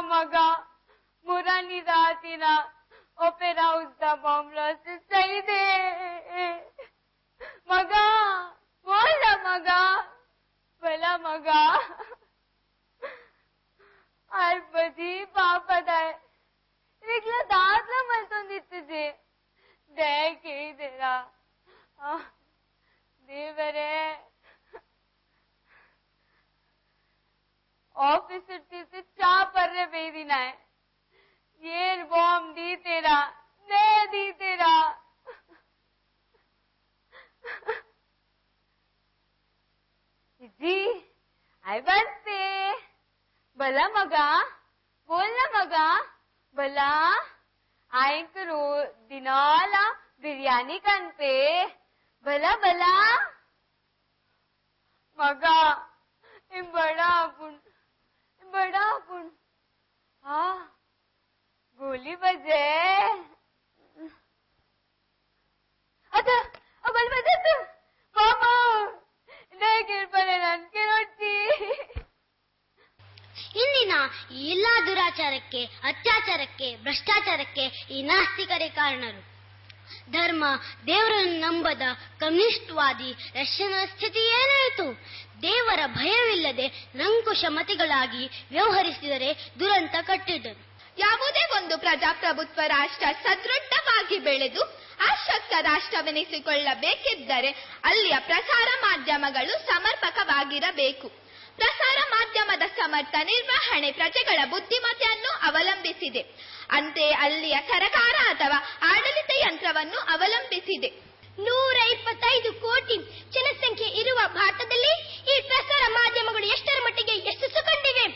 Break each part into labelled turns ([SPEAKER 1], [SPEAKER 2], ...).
[SPEAKER 1] मगा Murani रातीना opera हाऊसचा bomb blast शहीद मगा बोल ना मगा भला मगा आज बधी पापद आहे रिकला दातला मलतोंदिತ್ತು दया ಕೇಳಿದೆರಾ ದೇವರೇ ऑफिसर से चा पर रे बेदीना है ये बॉम्ब दी तेरा दे दी तेरा जी आई बसते भला मगा बोल ना मगा भला आयक रो दिनाला बिरयानी कनपे भला भला मगा बड़ा अपन हाँ गोली बजे अच्छा बल बजे तू मामा नहीं गिर पड़े नन के रोटी
[SPEAKER 2] ಇಂದಿನ ಈ ಎಲ್ಲಾ ದುರಾಚಾರಕ್ಕೆ, ಅತ್ಯಾಚಾರಕ್ಕೆ, ಭ್ರಷ್ಟಾಚಾರಕ್ಕೆ ಈ ನಾಸ್ತಿಕರೇ ಕಾರಣರು. ಧರ್ಮ, ದೇವರನ್ನು ನಂಬದ ಕಮ್ಯುನಿಸ್ಟ್ವಾದಿ ರಷ್ಯನ್ ಸ್ಥಿತಿ ಏನಾಯಿತು? ದೇವರ ಭಯವಿಲ್ಲದೆ ನಿರಂಕುಶ ಮತಿಗಳಾಗಿ ವ್ಯವಹರಿಸಿದರೆ ದುರಂತ ಕಟ್ಟಿದ್ದರು.
[SPEAKER 3] ಯಾವುದೇ ಒಂದು ಪ್ರಜಾಪ್ರಭುತ್ವ ರಾಷ್ಟ್ರ ಸದೃಢವಾಗಿ ಬೆಳೆದು ಅಶಕ್ತ ರಾಷ್ಟ್ರವೆನಿಸಿಕೊಳ್ಳಬೇಕಿದ್ದರೆ ಅಲ್ಲಿಯ ಪ್ರಸಾರ ಮಾಧ್ಯಮಗಳು ಸಮರ್ಪಕವಾಗಿರಬೇಕು. ಪ್ರಸಾರ ಮಾಧ್ಯಮದ ಸಮರ್ಥ ನಿರ್ವಹಣೆ ಪ್ರಜೆಗಳ ಬುದ್ಧಿಮತ್ತೆಯನ್ನು ಅವಲಂಬಿಸಿದೆ. ಅಂತೆಯೇ ಅಲ್ಲಿಯ ಸರಕಾರ ಅಥವಾ ಆಡಳಿತ ಯಂತ್ರವನ್ನು ಅವಲಂಬಿಸಿದೆ.
[SPEAKER 2] 125 ಕೋಟಿ ಜನಸಂಖ್ಯೆ ಇರುವ ಭಾರತದಲ್ಲಿ ಈ ಪ್ರಸಾರ ಮಾಧ್ಯಮಗಳು ಎಷ್ಟರ ಮಟ್ಟಿಗೆ ಯಶಸ್ಸುಗೊಂಡಿವೆ?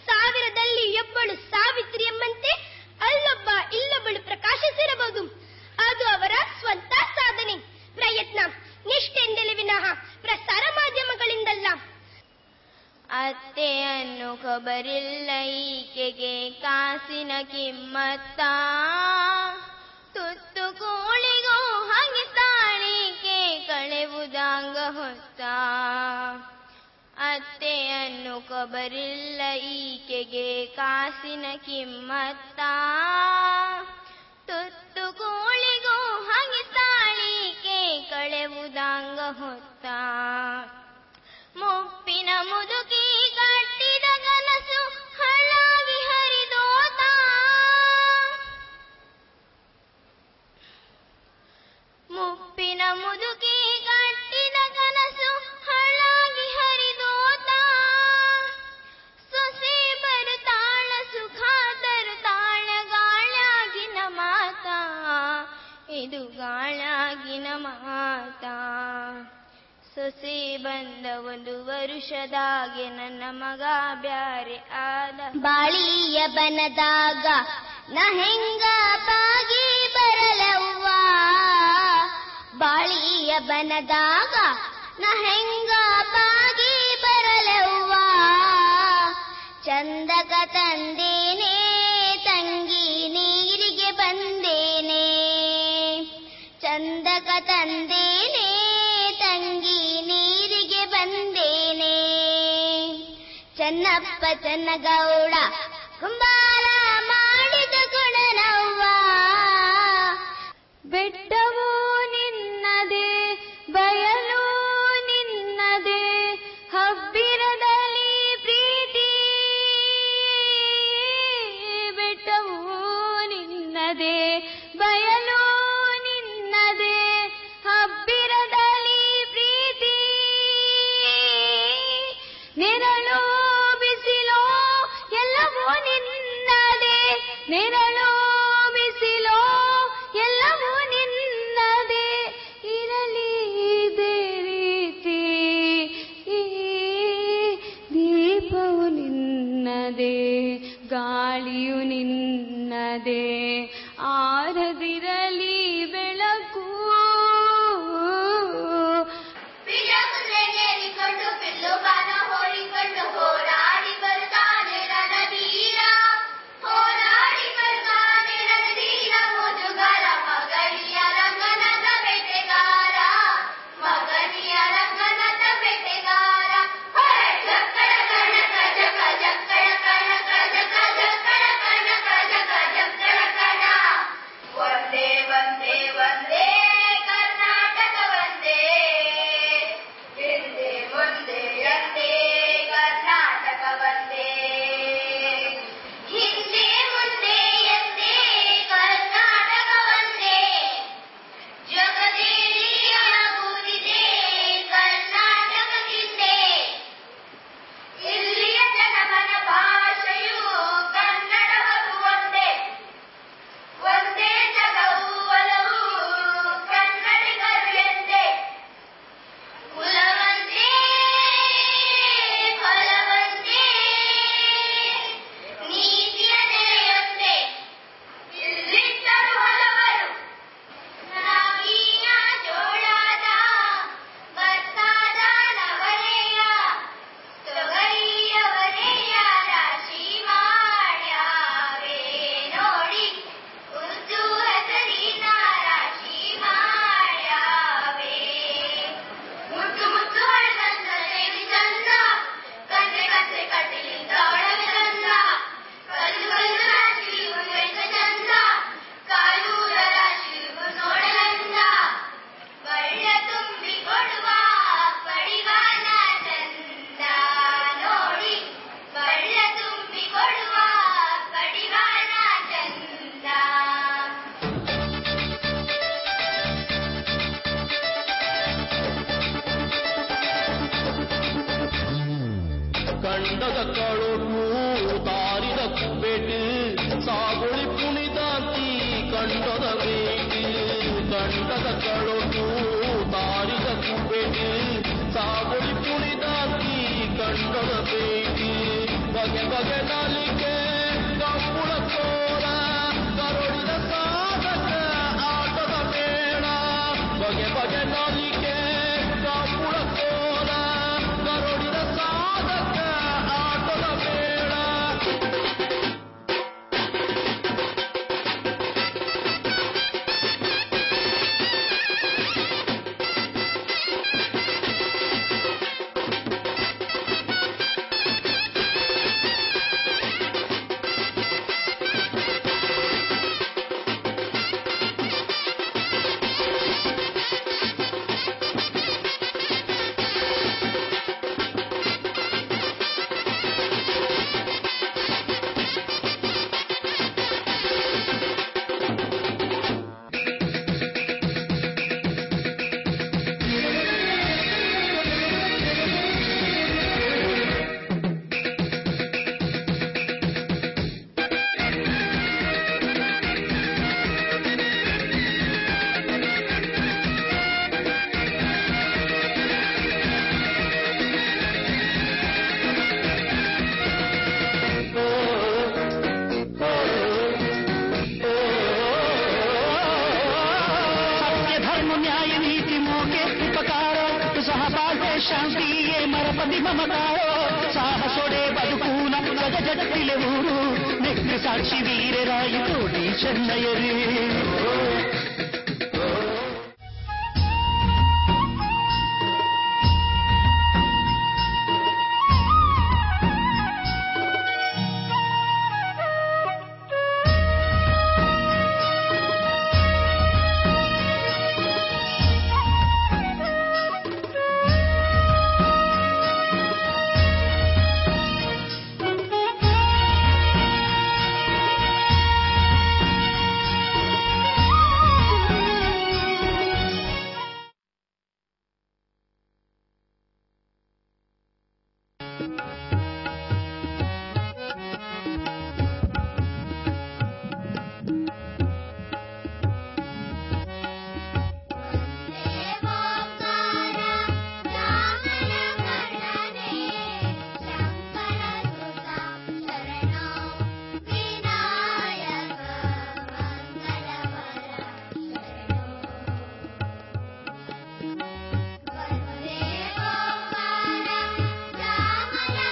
[SPEAKER 2] 1000ರಲ್ಲಿ ಒಬ್ಬಳು ಸಾವಿತ್ರಿ ಎಂಬಂತೆ ಅಲ್ಲೊಬ್ಬ ಇಲ್ಲೊಬ್ಬಳು ಪ್ರಕಾಶಿಸಿರಬಹುದು. ಅದು ಅವರ ಸ್ವಂತ ಸಾಧನೆ, ಪ್ರಯತ್ನ, ನಿಷ್ಠೆಯಿಂದಲೇ ವಿನಃ ಪ್ರಸಾರ ಮಾಧ್ಯಮಗಳಿಂದಲ್ಲ.
[SPEAKER 1] ಅತ್ತೆಯನ್ನು ಖಬರಿಲ್ಲ ಈಕೆಗೆ ಕಾಸಿನ ಕಿಮ್ಮತ್ತ, ತುತ್ತು ಕೋಳಿಗೂ ಹಾಗೆ ತಾಳಿಕೆ ಕಳೆವುದಾಂಗ ಹೊತ್ತ. ಅತ್ತೆಯನ್ನು ಖಬರಿಲ್ಲ ಈಕೆಗೆ ಕಾಸಿನ ಕಿಮ್ಮತ್ತ, ತುತ್ತು ಕೋಳಿಗೂ ಹಾಗೆ ತಾಳಿಕೆ ಕಳೆವುದಾಂಗ ಹೊತ್ತ. ಮುಪ್ಪಿನ ಮುದುಕಿ ಕಟ್ಟಿದ ಕನಸು ಹಳಾಗಿ ಹರಿದೋತ, ಮುಪ್ಪಿನ ಮುದುಕಿ ಕಟ್ಟಿದ ಕನಸು ಹಳಾಗಿ ಹರಿದೋತ. ಸೊಸೆ ಬರುತ್ತಾಳ ಸುಖ ತರುತ್ತಾಳ ಗಾಳಾಗಿನ ಮಾತ, ಇದು ಗಾಳಾಗಿನ ಮಾತ. ಸೊಸೆ ಬಂದ 1 ವರುಷದಾಗೆ ನನ್ನ ಮಗ ಬ್ಯಾರೆ ಆದ.
[SPEAKER 2] ಬಾಳಿಯ ಬನದಾಗ ನ ಹೆಂಗ ಬಾಗಿ ಬರಲವ್ವ, ಬಾಳಿಯ ಬನದಾಗ ನ ಹೆಂಗ ಬಾಗಿ ಬರಲವ್ವ. ಚಂದಕ ತಂದೇನೆ ತಂಗಿ ನೀರಿಗೆ ಬಂದೇನೆ, ಚಂದಕ ತಂದೇನೆ ತಂಗಿ ನೀರಿಗೆ ಬಂದೇನೆ. ಚೆನ್ನಪ್ಪ ಚೆನ್ನಗೌಡ ಕುಂಬಾರ ಮಾಡಿದ ಗುಣನವ್ವ.
[SPEAKER 1] ಬೆಟ್ಟವೂ ನಿನ್ನದೇ ಬಯಲು ನಿನ್ನದೇ, ಹಬ್ಬಿರದಲ್ಲಿ ಪ್ರೀತಿ. ಬೆಟ್ಟವೂ ನಿನ್ನದೇ ಬಯಲು ನಿನ್ನದೇ, ಹಬ್ಬಿರದಲ್ಲಿ ಪ್ರೀತಿ. ನೆರಳು ಬಿಸಿಲೋ ಎಲ್ಲವೂ ನಿನ್ನದೇ, ನೆರಳು ಬಿಸಿಲೋ ಎಲ್ಲವೂ ನಿನ್ನದೇ. ಇರಲಿ ಇದೇ ರೀತಿ, ದೀಪವು ನಿನ್ನದೇ ಗಾಳಿಯು ನಿನ್ನದೇ, ಆರದಿರಲಿ ಬೆಳಕು.
[SPEAKER 2] ಹೋರಾಡಿ ಬರ್ತಾನೆ ರಣವೀರ, ಹೋರಾಡಿ ಬರ್ತಾನೆ ರಣವೀರ. ಮುದುಗರ ಮಗಳಿಯ ರಂಗನದ ಬೇಟೆಗಾರ, ಮಗನಿಯ ರಂಗನದ ಬೇಟೆಗಾರ. ಜಕ್ಕಳ ಕಣಕ ಜಕ ಜಕ್ಕಳ ಕಣಕ ಜಕ ಜಕ
[SPEAKER 4] ಗಂಡದ ಕಳೊಟ್ಟು ತಾರಿದ ಕುಬೇಟು ಸಾಗುಳಿ ಪುಣಿದಾಂತಿ ಕಂಡದ ಬೇಟು ಗಂಡದ ಕಳೊಟ್ಟು ತಾರಿದ ಕುಬೇಟು ಸಾಗುಳಿ ಪುಣಿದಾಂತಿ ಕಂಡದ ಬೇಟು ಬಗೆ ಬಗೆ ನಾಲಿಗೆ ಕಂಬುಳ ತೋರ ಕರುಳಿದ ಸಾಧಕ ಆಟದ ಮೇಳ ಬಗೆ ಬಗೆ ನಾಲಿಗೆ ಕಂಬುಳ ತೋರ ಕರುಳಿದ ಸಾಧಕ ಆಟದ ಮೇಳ ಶಾಂತಿಯೇ ಮರಪದಿ ಮಮತಾರೋ ಸಾಹಸೊಡೆ ಬದುಕೂನ ಸಜ ಜಗತ್ತಿಲೆ ಊರು ನೆಕ್ಕು ಸಾಕ್ಷಿ ವೀರರಾಯಿ ತೋಡಿ ಚೆನ್ನಯರೇ
[SPEAKER 2] Ramana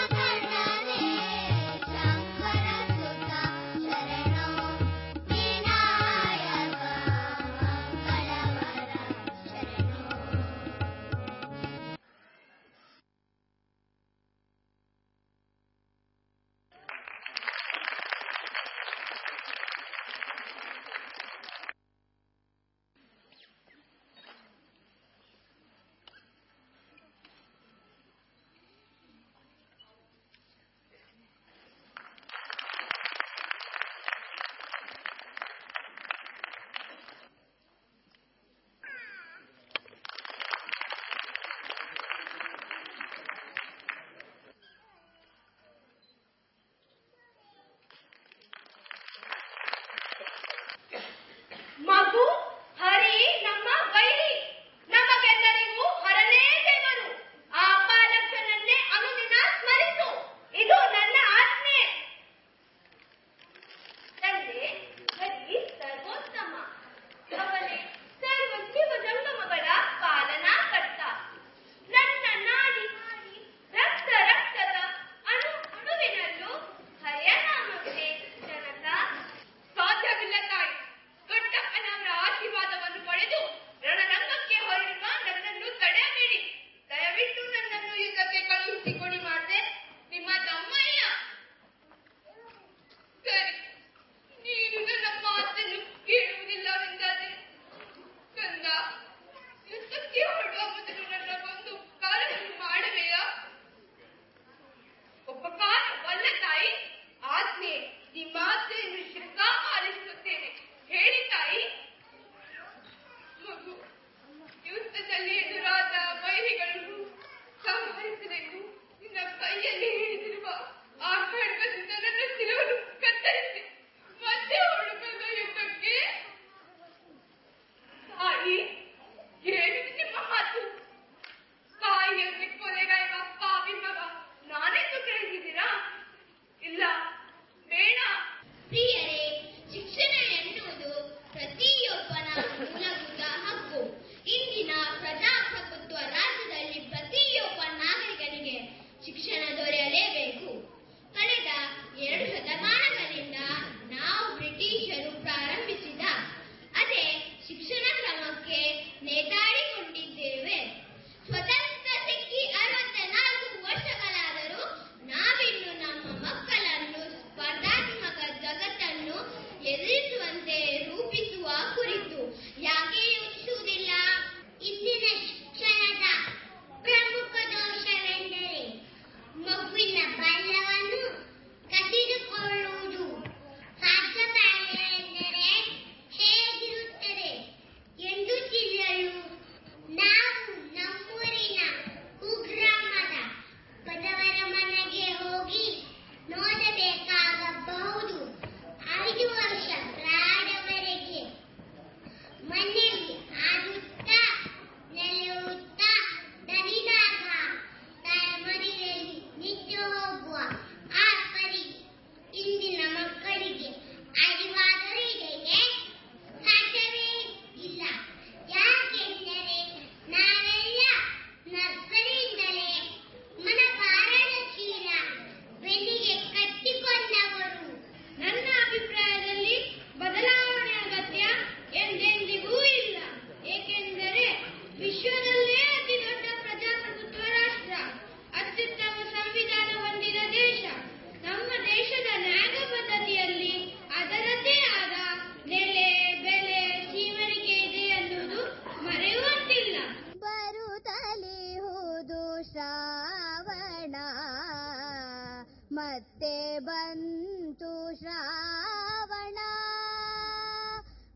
[SPEAKER 2] ಮತ್ತೆ ಬಂತು ಶ್ರಾವಣ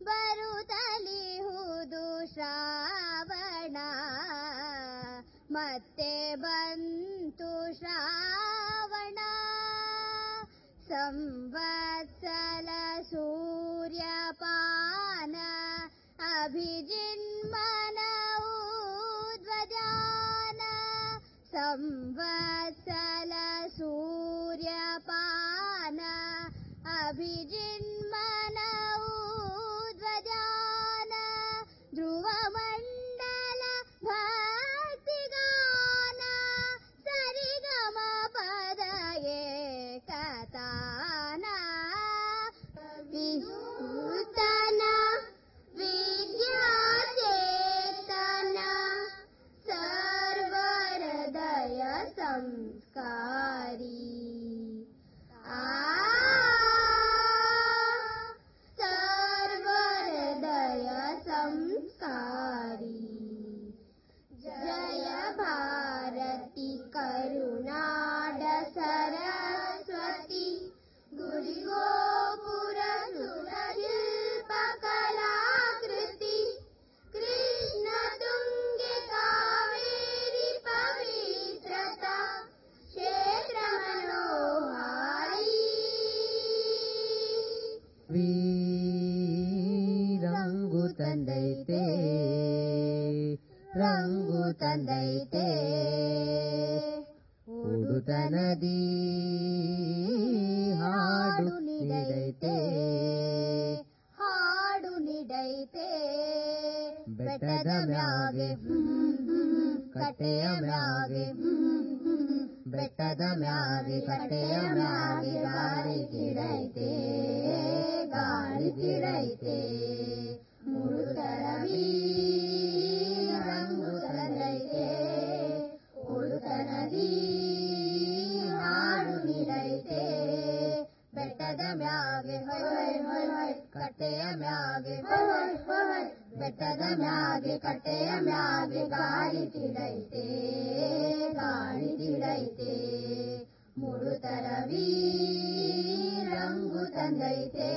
[SPEAKER 2] ಬರುತ್ತಲಿಹುದು ಶ್ರಾವಣ ಮತ್ತೆ ಬಂತು ಶ್ರಾವಣ ಸಂವತ್ಸಲ ಸೂರ್ಯಪಾನ ಅಭಿಜಿನ್ಮನ ಊರ್ಧ್ವಜಾನ ಸಂವತ್ಸಲ ಸೂರ್ಯಪಾನ ಅಭಿಜಿನ್ಮನ ಊರ್ಧ್ವಜಾನ ಧ್ರುವಮಂಡಲ ಭಕ್ತಿಗಾನ ಸರಿಗಮ ಪದ ಏಕತಾನ ವಿನೂತನ ವಿದ್ಯಾಚೇತನ ಸರ್ವಹೃದಯ ಸಂಸ್ಕಾರಿ ಸರ್ವಹೃದಯ ಸಂಸ್ಕಾರಿ ಜಯ ಭಾರತಿ ಕರುನಾಡ ಸರಸ್ವತಿ ಗುರಿಗೋಪುರ ಸುರಶಿಲ್ಪ ಕಲಾಕೃತಿ ಕೃಷ್ಣ ತುಂಗೆ ಕಾವೇರಿ ಪವಿತ್ರತಾ ಕ್ಷೇತ್ರ ಮನೋಹಾರಿ
[SPEAKER 5] ರಂಗು ತಂದೈತೆ ರಂಗು ತಂದೈತೆ ಉಡುತನದಿ ಹಾಡು ನೀಡೈತೆ
[SPEAKER 2] ಹಾಡು ನೀಡೈತೆ
[SPEAKER 5] ಬೆಟ್ಟದ ಮ್ಯಾಗೆ
[SPEAKER 2] ಕಟ್ಟೆಯ ಮ್ಯಾಗೆ
[SPEAKER 5] ಬೆಟ್ಟದ ಮ್ಯಾಗೆ ಕಟ್ಟೆಯ ಮ್ಯಾಗೆ ಗಾಳಿ ಗಿಡೈತೆ ಗಾಳಿ ಗಿಡೈತೆ
[SPEAKER 2] ಮುಳುತರವಿ ರಂಗು ತಂದೈತೆ ಉಳುತನದಿ ಹಾಡು ನೀಡೈತೆ ಬೆಟ್ಟದ ಮ್ಯಾಗೆ ಹೊಯ್ ಹೊಯ್ ಹೊಯ್ ಕಟ್ಟೆಯ ಮ್ಯಾಗೆ ಹೊಯ್ ಹೊಯ್ ಬೆಟ್ಟದ ಮ್ಯಾಗೆ ಕಟ್ಟೆಯ ಮ್ಯಾಗೆ ಗಾಳಿ ತಿಡೈತೆ ಗಾಳಿ ತಿಡೈತೆ ಮುಳುತರವಿ ರಂಗು ತಂದೈತೆ